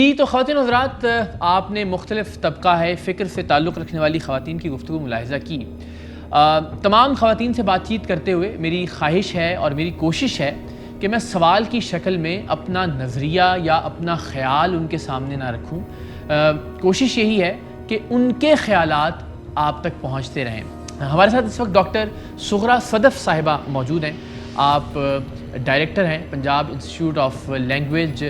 جی تو خواتین و حضرات، آپ نے مختلف طبقہ ہے فکر سے تعلق رکھنے والی خواتین کی گفتگو ملاحظہ کی۔ تمام خواتین سے بات چیت کرتے ہوئے میری خواہش ہے اور میری کوشش ہے کہ میں سوال کی شکل میں اپنا نظریہ یا اپنا خیال ان کے سامنے نہ رکھوں۔ کوشش یہی ہے کہ ان کے خیالات آپ تک پہنچتے رہیں۔ ہمارے ساتھ اس وقت ڈاکٹر صغریٰ صدف صاحبہ موجود ہیں۔ آپ ڈائریکٹر ہیں Punjab institute of language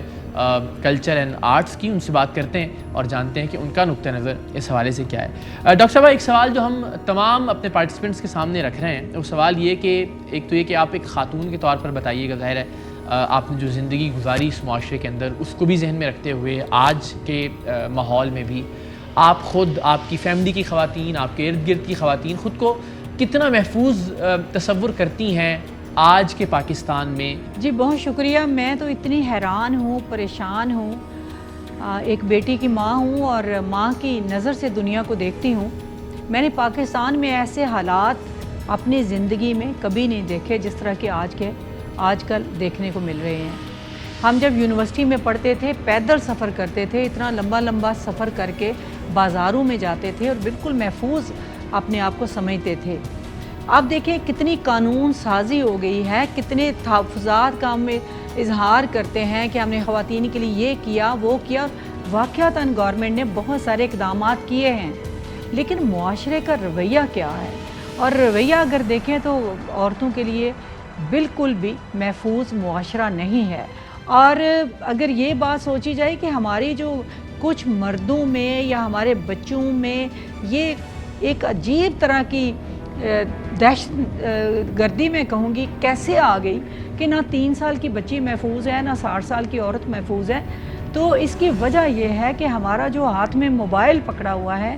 culture and arts کی۔ ان سے بات کرتے ہیں اور جانتے ہیں کہ ان کا نقطہ نظر اس حوالے سے کیا ہے۔ ڈاکٹر صاحبہ، ایک سوال جو ہم تمام اپنے پارٹیسپینٹس کے سامنے رکھ رہے ہیں وہ سوال یہ کہ ایک تو یہ کہ آپ ایک خاتون کے طور پر بتائیے گا، ظاہر ہے آپ نے جو زندگی گزاری اس معاشرے کے اندر اس کو بھی ذہن میں رکھتے ہوئے آج کے ماحول میں بھی آپ خود، آپ کی فیملی کی خواتین، آپ کے ارد گرد کی خواتین خود کو کتنا محفوظ تصور کرتی ہیں آج کے پاکستان میں؟ جی بہت شکریہ۔ میں تو اتنی حیران ہوں، پریشان ہوں۔ ایک بیٹی کی ماں ہوں اور ماں کی نظر سے دنیا کو دیکھتی ہوں۔ میں نے پاکستان میں ایسے حالات اپنی زندگی میں کبھی نہیں دیکھے جس طرح کے آج کل دیکھنے کو مل رہے ہیں۔ ہم جب یونیورسٹی میں پڑھتے تھے پیدل سفر کرتے تھے، اتنا لمبا سفر کر کے بازاروں میں جاتے تھے اور بالکل محفوظ اپنے آپ کو سمجھتے تھے۔ اب دیکھیں کتنی قانون سازی ہو گئی ہے، کتنے تحفظات کا ہم اظہار کرتے ہیں کہ ہم نے خواتین کے لیے یہ کیا وہ کیا۔ واقعتاً گورنمنٹ نے بہت سارے اقدامات کیے ہیں، لیکن معاشرے کا رویہ کیا ہے؟ اور رویہ اگر دیکھیں تو عورتوں کے لیے بالکل بھی محفوظ معاشرہ نہیں ہے۔ اور اگر یہ بات سوچی جائے کہ ہماری جو کچھ مردوں میں یا ہمارے بچوں میں یہ ایک عجیب طرح کی دہشت گردی میں کہوں گی کیسے آ گئی کہ نہ 3 سال کی بچی محفوظ ہے، نہ 60 سال کی عورت محفوظ ہے، تو اس کی وجہ یہ ہے کہ ہمارا جو ہاتھ میں موبائل پکڑا ہوا ہے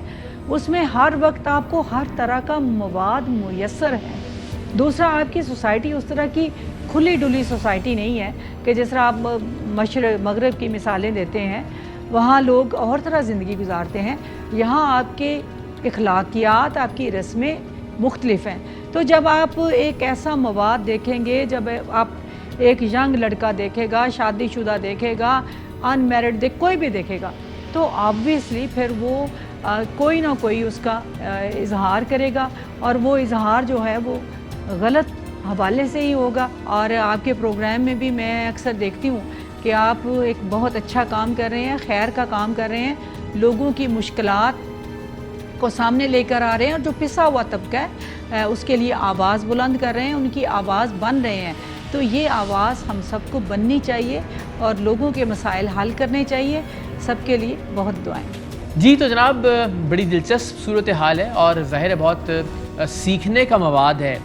اس میں ہر وقت آپ کو ہر طرح کا مواد میسر ہے۔ دوسرا، آپ کی سوسائٹی اس طرح کی کھلی ڈلی سوسائٹی نہیں ہے کہ جس طرح آپ مشرق مغرب کی مثالیں دیتے ہیں، وہاں لوگ اور طرح زندگی گزارتے ہیں۔ یہاں آپ کے اخلاقیات، آپ کی رسمیں مختلف ہیں۔ تو جب آپ ایک ایسا مواد دیکھیں گے، جب آپ ایک ینگ لڑکا دیکھے گا، شادی شدہ دیکھے گا، ان میرڈ کوئی بھی دیکھے گا، تو آبویسلی پھر وہ کوئی نہ کوئی اس کا اظہار کرے گا، اور وہ اظہار جو ہے وہ غلط حوالے سے ہی ہوگا۔ اور آپ کے پروگرام میں بھی میں اکثر دیکھتی ہوں کہ آپ ایک بہت اچھا کام کر رہے ہیں، خیر کا کام کر رہے ہیں، لوگوں کی مشکلات کو سامنے لے کر آ رہے ہیں، اور جو پسا ہوا طبقہ ہے اس کے لیے آواز بلند کر رہے ہیں، ان کی آواز بن رہے ہیں۔ تو یہ آواز ہم سب کو بننی چاہیے اور لوگوں کے مسائل حل کرنے چاہیے۔ سب کے لیے بہت دعائیں۔ جی تو جناب، بڑی دلچسپ صورتحال ہے اور ظاہر ہے بہت سیکھنے کا مواد ہے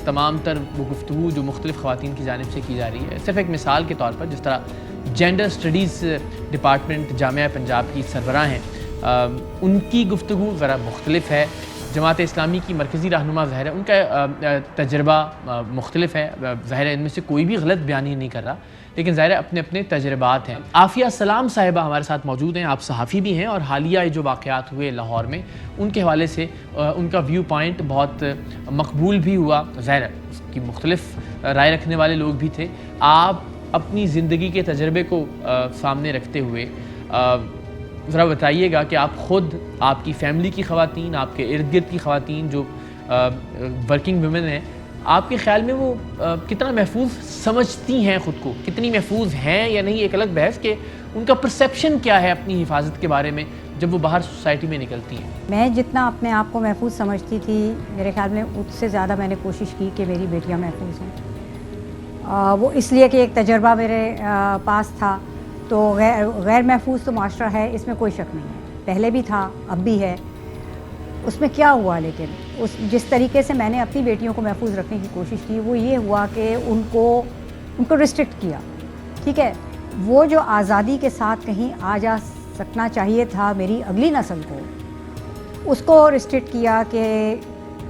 تمام تر وہ گفتگو جو مختلف خواتین کی جانب سے کی جا رہی ہے۔ صرف ایک مثال کے طور پر جس طرح جینڈر اسٹڈیز ڈپارٹمنٹ جامعہ پنجاب کی سربراہ ہیں، ان کی گفتگو ذرا مختلف ہے۔ جماعت اسلامی کی مرکزی رہنما ظاہر ہے ان کا تجربہ مختلف ہے، ظاہر ہے ان میں سے کوئی بھی غلط بیانی نہیں کر رہا، لیکن ظاہر ہے اپنے اپنے تجربات ہیں۔ عافیہ سلام صاحبہ ہمارے ساتھ موجود ہیں، آپ صحافی بھی ہیں، اور حالیہ جو واقعات ہوئے لاہور میں ان کے حوالے سے ان کا ویو پوائنٹ بہت مقبول بھی ہوا۔ ظاہر ہے اس کی مختلف رائے رکھنے والے لوگ بھی تھے۔ آپ اپنی زندگی کے تجربے کو سامنے رکھتے ہوئے ذرا بتائیے گا کہ آپ خود، آپ کی فیملی کی خواتین، آپ کے ارد گرد کی خواتین جو ورکنگ ویمن ہیں، آپ کے خیال میں وہ کتنا محفوظ سمجھتی ہیں خود کو، کتنی محفوظ ہیں یا نہیں؟ ایک الگ بحث کہ ان کا پرسیپشن کیا ہے اپنی حفاظت کے بارے میں جب وہ باہر سوسائٹی میں نکلتی ہیں۔ میں جتنا اپنے آپ کو محفوظ سمجھتی تھی، میرے خیال میں اس سے زیادہ میں نے کوشش کی کہ میری بیٹیاں محفوظ ہوں۔ وہ اس لیے کہ ایک تجربہ میرے پاس تھا، تو غیر محفوظ تو معاشرہ ہے، اس میں کوئی شک نہیں ہے، پہلے بھی تھا اب بھی ہے۔ اس میں کیا ہوا، لیکن جس طریقے سے میں نے اپنی بیٹیوں کو محفوظ رکھنے کی کوشش کی وہ یہ ہوا کہ ان کو ریسٹرکٹ کیا۔ ٹھیک ہے، وہ جو آزادی کے ساتھ کہیں آ جا سکنا چاہیے تھا میری اگلی نسل کو، اس کو ریسٹرکٹ کیا کہ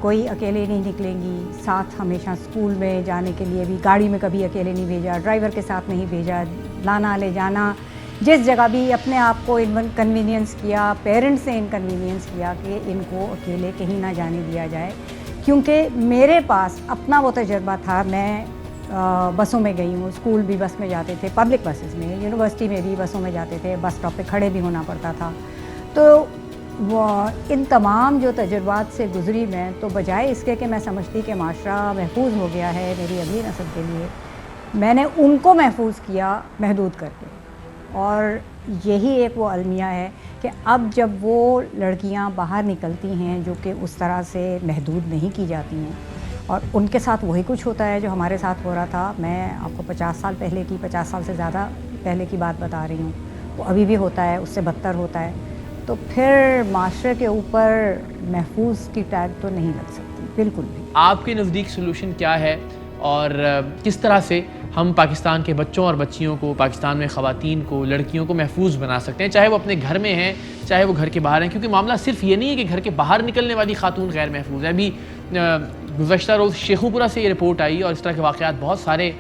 کوئی اکیلے نہیں نکلیں گی، ساتھ ہمیشہ اسکول میں جانے کے لیے بھی گاڑی میں کبھی اکیلے نہیں بھیجا، ڈرائیور کے ساتھ نہیں بھیجا، لانا لے جانا جس جگہ بھی اپنے آپ کو کنوینئنس کیا، پیرنٹس نے انکنوینئنس کیا کہ ان کو اکیلے کہیں نہ جانے دیا جائے، کیونکہ میرے پاس اپنا وہ تجربہ تھا۔ میں बसों में गई हूँ, स्कूल भी बस में जाते थे, पब्लिक बसेस में, यूनिवर्सिटी में भी बसों में जाते थे, बस स्टॉप पे खड़े भी होना पड़ता था। तो वो इन तमाम जो तजुर्बात से गुज़री मैं, तो बजाय इसके कि मैं समझती कि माशरा महफूज हो गया है मेरी अगली नस्ल के लिए, मैंने उनको महफूज किया महदूद करके। और यही एक वो अलमिया है कि अब जब वो लड़कियां बाहर निकलती हैं जो कि उस तरह से महदूद नहीं की जाती हैं, और उनके साथ वही कुछ होता है जो हमारे साथ हो रहा था। मैं आपको 50 साल पहले की, 50 साल से ज़्यादा पहले की बात बता रही हूँ, वो अभी भी होता है, उससे बदतर होता है। तो फिर माशरे के ऊपर महफूज की टैग तो नहीं लग सकती बिल्कुल भी। आपके नज़दीक सोल्यूशन क्या है और किस तरह से हम पाकिस्तान के बच्चों और बच्चियों को, पाकिस्तान में ख़वातीन को, लड़कियों को महफूज बना सकते हैं, चाहे वो अपने घर में हैं, चाहे वो घर के बाहर हैं? क्योंकि मामला सिर्फ ये नहीं है कि घर के बाहर निकलने वाली खातून गैर महफूज है। अभी गुज़श्ता रोज़ शेखुपुरा से ये रिपोर्ट आई और इस तरह के वाक़यात बहुत सारे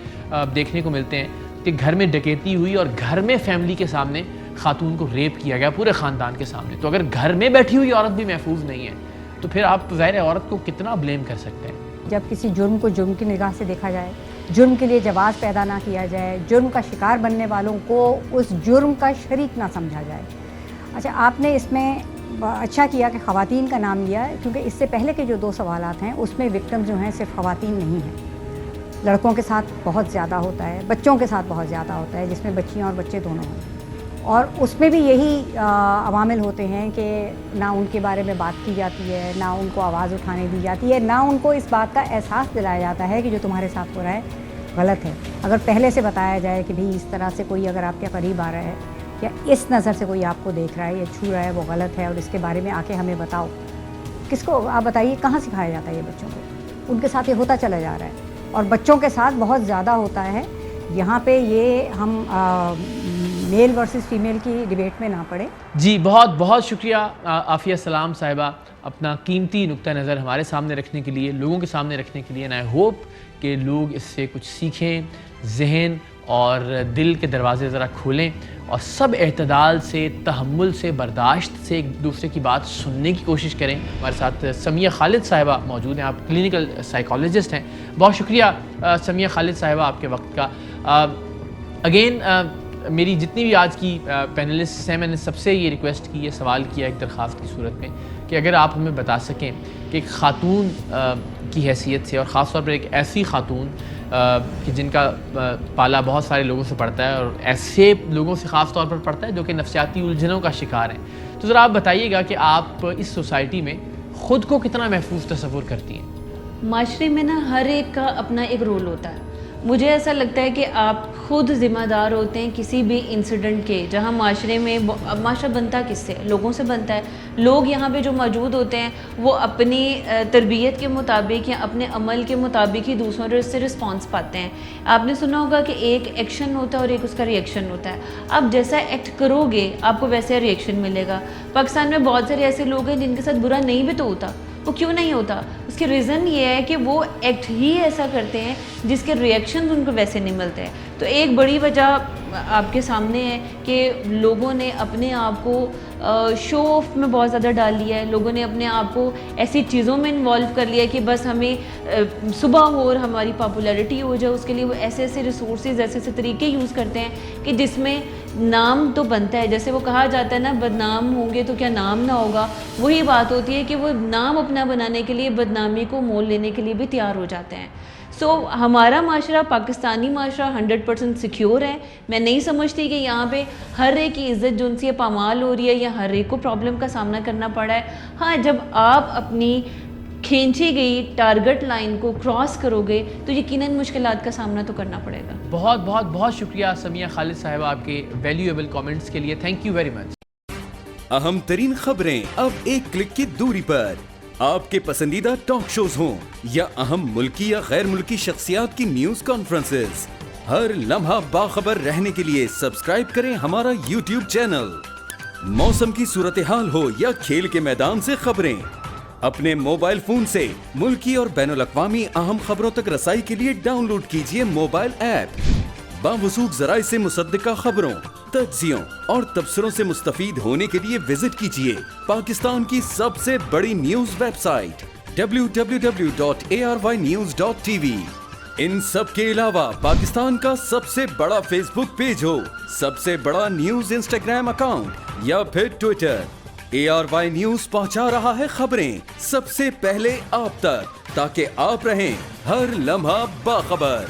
देखने को मिलते हैं कि घर में डकैती हुई और घर में फैमिली के सामने खातून को रेप किया गया, पूरे ख़ानदान के सामने। तो अगर घर में बैठी हुई औरत भी महफूज नहीं है तो फिर आप ज़ाहिर औरत को कितना ब्लेम कर सकते हैं? जब किसी जुर्म को जुर्म की निगाह से देखा जाए, जुर्म के लिए जवाब पैदा ना किया जाए, जुर्म का शिकार बनने वालों को उस जुर्म का शरीक ना समझा जाए। अच्छा, आपने इसमें अच्छा किया कि ख़वातीन का नाम लिया है, क्योंकि इससे पहले के जो 2 सवालात हैं उसमें विक्टिम जो हैं सिर्फ ख़वातीन नहीं हैं, लड़कों के साथ बहुत ज़्यादा होता है, बच्चों के साथ बहुत ज़्यादा होता है, जिसमें बच्चियाँ और बच्चे दोनों हैं। और उसमें भी यही अवामिल होते हैं कि ना उनके बारे में बात की जाती है, ना उनको आवाज़ उठाने दी जाती है, ना उनको इस बात का एहसास दिलाया जाता है कि जो तुम्हारे साथ हो रहा है गलत है। अगर पहले से बताया जाए कि भाई इस तरह से कोई अगर आपके करीब आ रहा है या इस नज़र से कोई आपको देख रहा है या छू रहा है, वो गलत है और इसके बारे में आके हमें बताओ। किसको आप बताइए, कहाँ सिखाया जाता है ये बच्चों को? उनके साथ ये होता चला जा रहा है और बच्चों के साथ बहुत ज़्यादा होता है। यहाँ पे ये हम मेल वर्सेस फीमेल की डिबेट में ना पड़े। जी, बहुत बहुत शुक्रिया आफिया सलाम साहिबा, अपना कीमती नुक्ता नज़र हमारे सामने रखने के लिए, लोगों के सामने रखने के लिए। एंड आई होप कि लोग इससे कुछ सीखें, जहन और दिल के दरवाज़े ज़रा खोलें और सब एतदाल से, तहम्मुल से, बर्दाश्त से एक दूसरे की बात सुनने की कोशिश करें। हमारे साथ समिया खालिद साहिबा मौजूद हैं, आप क्लिनिकल साइकोलॉजिस्ट हैं। बहुत शुक्रिया समिया खालिद साहिबा आपके वक्त का। अगेन मेरी जितनी भी आज की पैनलिस्ट हैं, मैंने सबसे ये रिक्वेस्ट की, ये सवाल किया एक दरख्वास्त की सूरत में कि अगर आप हमें बता सकें कि एक ख़ातून की हैसियत से, और ख़ास तौर पर एक ऐसी ख़ातून कि जिनका पाला बहुत सारे लोगों से पड़ता है और ऐसे लोगों से ख़ास तौर पर पड़ता है जो कि नफ्सियाती उलझनों का शिकार हैं, तो ज़रा आप बताइएगा कि आप इस सोसाइटी में ख़ुद को कितना महफूज तस्वुर करती हैं? माशरे में ना हर एक का अपना एक रोल होता है। मुझे ऐसा लगता है कि आप खुद ज़िम्मेदार होते हैं किसी भी इंसिडेंट के, जहां माशरे में माशरा बनता किससे? लोगों से बनता है। लोग यहाँ पे जो मौजूद होते हैं वो अपनी तरबियत के मुताबिक या अपने अमल के मुताबिक ही दूसरों से रिस्पॉन्स पाते हैं। आपने सुना होगा कि एक एक्शन होता है और एक उसका रिएक्शन होता है। आप जैसा एक्ट करोगे आपको वैसा रिएक्शन मिलेगा। पाकिस्तान में बहुत सारे ऐसे लोग हैं जिनके साथ बुरा नहीं भी तो होता। वो क्यों नहीं होता? उसकी रीज़न ये है कि वो एक्ट ही ऐसा करते हैं जिसके रिएक्शन उनको वैसे नहीं मिलते हैं। तो एक बड़ी वजह आपके सामने है कि लोगों ने अपने आप को शो ऑफ में बहुत ज़्यादा डाल लिया है। लोगों ने अपने आप को ऐसी चीज़ों में इन्वॉल्व कर लिया है कि बस हमें सुबह हो और हमारी पॉपुलैरिटी हो जाए, उसके लिए वो ऐसे ऐसे रिसोर्सेज, ऐसे ऐसे तरीके यूज़ करते हैं कि जिसमें नाम तो बनता है। जैसे वो कहा जाता है ना, बदनाम होंगे तो क्या नाम ना होगा। वही बात होती है कि वो नाम अपना बनाने के लिए बदनामी को मोल लेने के लिए भी तैयार हो जाते हैं। हमारा माशरा, पाकिस्तानी माशरा 100% सिक्योर है। मैं नहीं समझती कि यहाँ पे हर एक की इज़्ज़त जो उनसे पामाल हो रही है या हर एक को प्रॉब्लम का सामना करना पड़ा है। हाँ, जब आप अपनी खींची गई टारगेट लाइन को क्रॉस करोगे तो यकीनन मुश्किलात का सामना तो करना पड़ेगा। बहुत बहुत बहुत शुक्रिया समिया खालिद साहिबा आपके वैल्यूएबल कमेंट्स के लिए। Thank you very much. अहम तरीन खबरें अब एक क्लिक की दूरी पर। आपके पसंदीदा टॉक शोज हों या अहम मुल्की या गैर मुल्की शख्सियात की न्यूज कॉन्फ्रेंसेस, हर लम्हा बाखबर रहने के लिए सब्सक्राइब करें हमारा YouTube चैनल। मौसम की सूरत हाल हो या खेल के मैदान से खबरें, अपने मोबाइल फोन से मुल्की और बैनुल अक़वामी अहम खबरों तक रसाई के लिए डाउनलोड कीजिए मोबाइल ऐप। बावसूख ज़राए से मुसद्दिका खबरों, तज्ज़ियों और तबसरों से मुस्तफीद होने के लिए विजिट कीजिए पाकिस्तान की सबसे बड़ी न्यूज वेबसाइट www.arYnews.tv। ان سب کے علاوہ پاکستان کا سب سے بڑا فیس بک پیج ہو, سب سے بڑا نیوز انسٹاگرام اکاؤنٹ یا پھر ٹویٹر, ARY نیوز پہنچا رہا ہے خبریں سب سے پہلے آپ تک, تاکہ آپ رہیں ہر لمحہ باخبر.